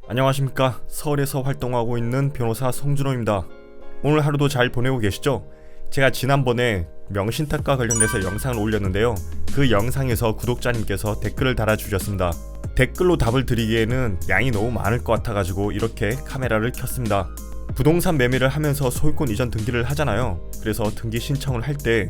안녕하십니까. 서울에서 활동하고 있는 변호사 송준호입니다. 오늘 하루도 잘 보내고 계시죠? 제가 지난번에 명신탁과 관련돼서 영상을 올렸는데요. 그 영상에서 구독자님께서 댓글을 달아주셨습니다. 댓글로 답을 드리기에는 양이 너무 많을 것 같아가지고 이렇게 카메라를 켰습니다. 부동산 매매를 하면서 소유권 이전 등기를 하잖아요. 그래서 등기 신청을 할 때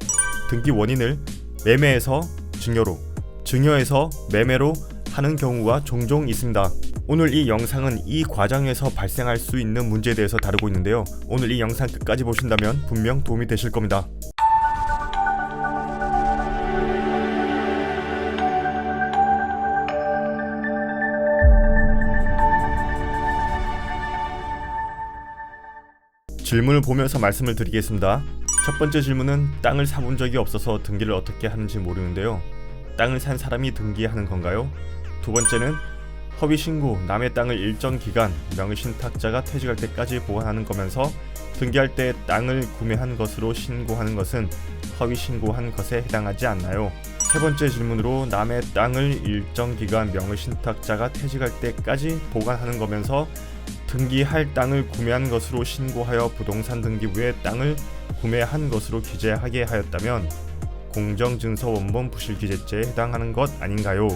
등기 원인을 매매에서 증여로, 증여에서 매매로 하는 경우가 종종 있습니다. 오늘 이 영상은 이 과정에서 발생할 수 있는 문제에 대해서 다루고 있는데요. 오늘 이 영상 끝까지 보신다면 분명 도움이 되실 겁니다. 질문을 보면서 말씀을 드리겠습니다. 첫 번째 질문은 땅을 사본 적이 없어서 등기를 어떻게 하는지 모르는데요. 땅을 산 사람이 등기하는 건가요? 두 번째는 허위 신고, 남의 땅을 일정 기간 명의신탁자가 퇴직할 때까지 보관하는 거면서 등기할 때 땅을 구매한 것으로 신고하는 것은 허위 신고한 것에 해당하지 않나요? 세 번째 질문으로 남의 땅을 일정 기간 명의신탁자가 퇴직할 때까지 보관하는 거면서 등기할 땅을 구매한 것으로 신고하여 부동산 등기부에 땅을 구매한 것으로 기재하게 하였다면 공정증서 원본 부실기재죄에 해당하는 것 아닌가요?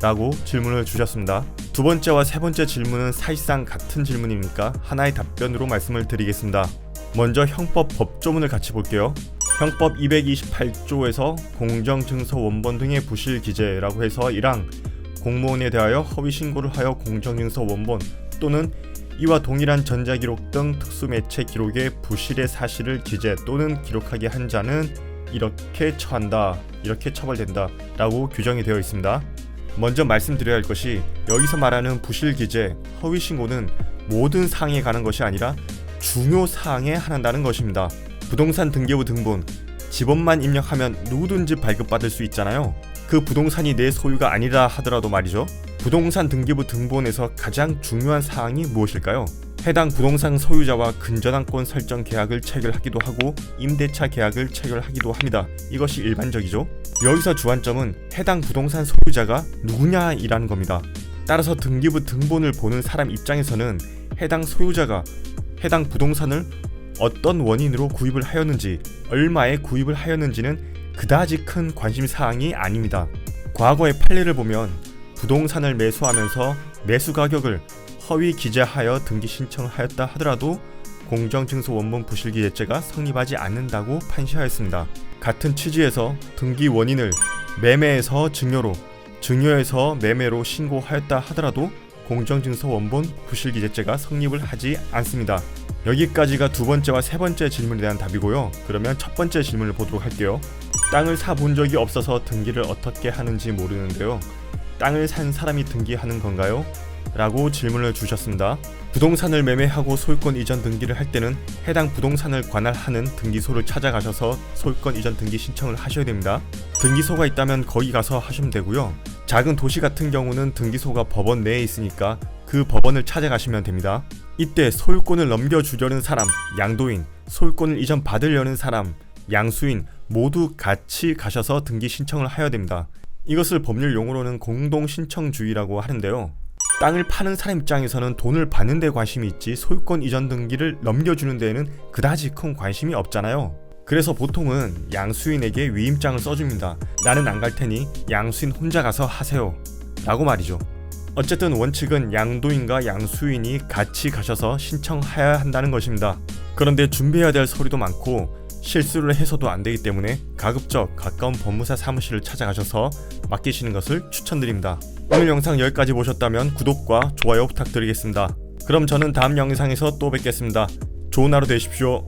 라고 질문을 주셨습니다. 두 번째와 세 번째 질문은 사실상 같은 질문이니까 하나의 답변으로 말씀을 드리겠습니다. 먼저 형법 법조문을 같이 볼게요. 형법 228조에서 공정증서 원본 등의 부실기재라고 해서 1항 공무원에 대하여 허위 신고를 하여 공정증서 원본 또는 이와 동일한 전자기록 등 특수매체 기록에 부실의 사실을 기재 또는 기록하게 한 자는 이렇게 처한다, 이렇게 처벌된다 라고 규정이 되어 있습니다. 먼저 말씀드려야 할 것이 여기서 말하는 부실기재, 허위신고는 모든 사항에 관한 것이 아니라 중요 사항에 한한다는 것입니다. 부동산 등기부 등본, 집원만 입력하면 누구든지 발급받을 수 있잖아요. 그 부동산이 내 소유가 아니라 하더라도 말이죠. 부동산 등기부 등본에서 가장 중요한 사항이 무엇일까요? 해당 부동산 소유자와 근저당권 설정 계약을 체결하기도 하고 임대차 계약을 체결하기도 합니다. 이것이 일반적이죠. 여기서 주안점은 해당 부동산 소유자가 누구냐이라는 겁니다. 따라서 등기부 등본을 보는 사람 입장에서는 해당 소유자가 해당 부동산을 어떤 원인으로 구입을 하였는지, 얼마에 구입을 하였는지는 그다지 큰 관심사항이 아닙니다. 과거의 판례를 보면 부동산을 매수하면서 매수 가격을 허위 기재하여 등기 신청을 하였다 하더라도 공정증서 원본 부실기재죄가 성립하지 않는다고 판시하였습니다. 같은 취지에서 등기 원인을 매매에서 증여로, 증여에서 매매로 신고하였다 하더라도 공정증서 원본 부실기재죄가 성립을 하지 않습니다. 여기까지가 두 번째와 세 번째 질문에 대한 답이고요. 그러면 첫 번째 질문을 보도록 할게요. 땅을 사본 적이 없어서 등기를 어떻게 하는지 모르는데요. 땅을 산 사람이 등기하는 건가요? 라고 질문을 주셨습니다. 부동산을 매매하고 소유권 이전 등기를 할 때는 해당 부동산을 관할하는 등기소를 찾아가셔서 소유권 이전 등기 신청을 하셔야 됩니다. 등기소가 있다면 거기 가서 하시면 되고요. 작은 도시 같은 경우는 등기소가 법원 내에 있으니까 그 법원을 찾아가시면 됩니다. 이때 소유권을 넘겨주려는 사람, 양도인, 소유권을 이전 받으려는 사람, 양수인 모두 같이 가셔서 등기 신청을 하여야 됩니다. 이것을 법률 용어로는 공동신청주의라고 하는데요. 땅을 파는 사람 입장에서는 돈을 받는 데 관심이 있지 소유권 이전 등기를 넘겨주는 데에는 그다지 큰 관심이 없잖아요. 그래서 보통은 양수인에게 위임장을 써줍니다. 나는 안 갈 테니 양수인 혼자 가서 하세요 라고 말이죠. 어쨌든 원칙은 양도인과 양수인이 같이 가셔서 신청해야 한다는 것입니다. 그런데 준비해야 될 서류도 많고 실수를 해서도 안 되기 때문에 가급적 가까운 법무사 사무실을 찾아가셔서 맡기시는 것을 추천드립니다. 오늘 영상 여기까지 보셨다면 구독과 좋아요 부탁드리겠습니다. 그럼 저는 다음 영상에서 또 뵙겠습니다. 좋은 하루 되십시오.